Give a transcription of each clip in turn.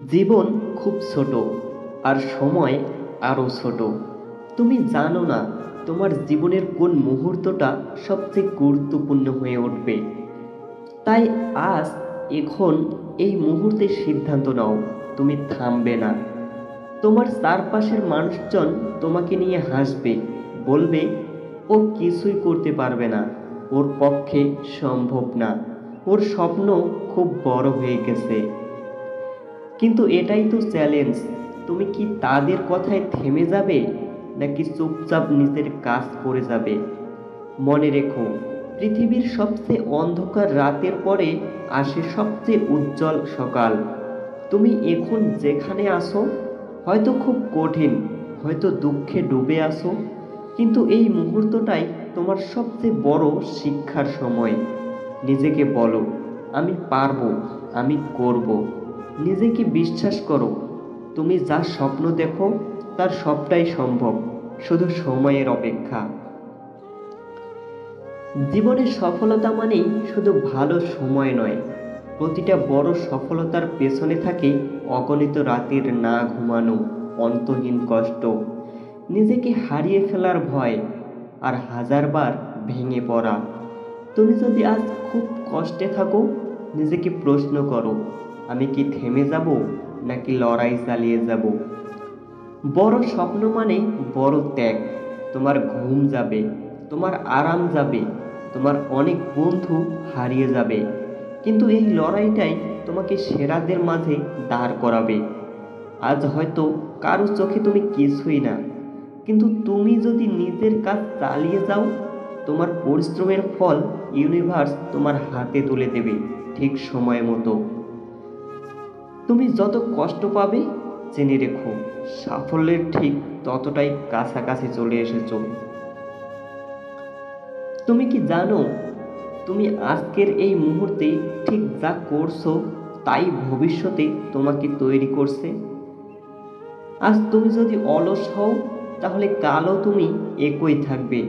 জীবন খুব ছোট, আর সময় আরও ছোট। তুমি জানো না তোমার জীবনের কোন মুহূর্তটা সবচেয়ে গুরুত্বপূর্ণ হয়ে উঠবে। তাই আজ, এখন, এই মুহূর্তে সিদ্ধান্ত নাও, তুমি থামবে না। তোমার চারপাশের মানুষজন তোমাকে নিয়ে হাসবে, বলবে ও কিছুই করতে পারবে না, ওর পক্ষে সম্ভব না, ওর স্বপ্ন খুব বড় হয়ে গেছে। কিন্তু এটাই তো চ্যালেঞ্জ। তুমি কি তাদের কথায় থেমে যাবে, নাকি চুপচাপ নিজের কাজ করে যাবে? মনে রেখো, পৃথিবীর সবচেয়ে অন্ধকার রাতের পরে আসে সবচেয়ে উজ্জ্বল সকাল। তুমি এখন যেখানে আসো, হয়তো খুব কঠিন, হয়তো দুঃখে ডুবে আসো, কিন্তু এই মুহূর্তটাই তোমার সবচেয়ে বড় শিক্ষার সময়। নিজেকে বলো, আমি পারবো, আমি করব। নিজেকে বিশ্বাস করো, তুমি যা স্বপ্ন দেখো তার সবটাই সম্ভব, শুধু সময়ের অপেক্ষা। জীবনের সফলতা মানেই শুধু ভালো সময় নয়, প্রতিটা বড় সফলতার পেছনে থাকে অগণিত রাতের না ঘুমানো, অন্তহীন কষ্ট, নিজেকে হারিয়ে ফেলার ভয়, আর হাজারবার ভেঙে পড়া। তুমি যদি আজ খুব কষ্টে থাকো, নিজেকে প্রশ্ন করো, আমি কি থেমে যাব, নাকি লড়াই চালিয়ে যাব? বড় স্বপ্ন মানে বড় ত্যাগ। তোমার ঘুম যাবে, তোমার আরাম যাবে, তোমার অনেক বন্ধু হারিয়ে যাবে, কিন্তু এই লড়াইটাই তোমাকে সেরাদের মাঝে দাঁড় করাবে। আজ হয়তো কারো চোখে তুমি কিছুই না, কিন্তু তুমি যদি নিজের কাজ চালিয়ে যাও, তোমার পরিশ্রমের ফল ইউনিভার্স তোমার হাতে তুলে দেবে ঠিক সময় মতো। তুমি যত কষ্ট পাবে, জেনে রেখো, সাফল্যের ঠিক ততটাই কাছাকাছি চলে এসেছো। তুমি কি জানো, তুমি আজকের এই মুহূর্তে ঠিক যা করছো, তাই ভবিষ্যতে তোমাকে তৈরি করছে। আজ তুমি যদি অলস হও, তাহলে কালও তুমি একই থাকবে।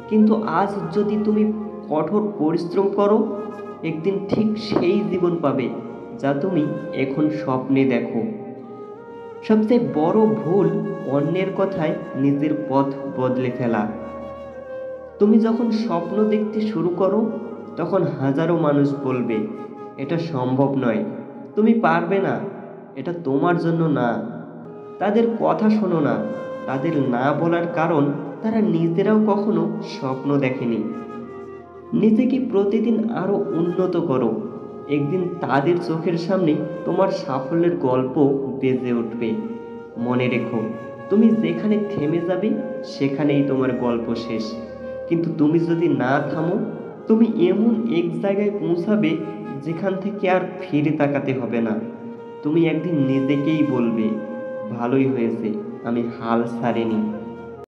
কিন্তু আজ যদি তুমি কঠোর পরিশ্রম করো, একদিন ঠিক সেই জীবন পাবে যা তুমি এখন স্বপ্নে দেখো। সবচেয়ে বড় ভুল অন্যের কথায় নিজের পথ বদলে ফেলা। তুমি যখন স্বপ্ন দেখতে শুরু করো, তখন হাজারো মানুষ বলবে এটা সম্ভব নয়, তুমি পারবে না, এটা তোমার জন্য না। তাদের কথা শোনো না। তাদের না বলার কারণ, তারা নিজেরাও কখনো স্বপ্ন দেখেনি। নিজেকে প্রতিদিন আরো উন্নত করো। একদিন তাদের চোখের সামনে তোমার সাফল্যের গল্প বেজে উঠবে। মনে রেখো, তুমি যেখানে থেমে যাবে, সেখানেই তোমার গল্প শেষ। কিন্তু তুমি যদি না থামো, তুমি এমন এক জায়গায় পৌঁছাবে যেখান থেকে আর ফিরে তাকাতে হবে না। তুমি একদিন নিজেকেই বলবে, ভালোই হয়েছে, আমি হাল ছাড়িনি।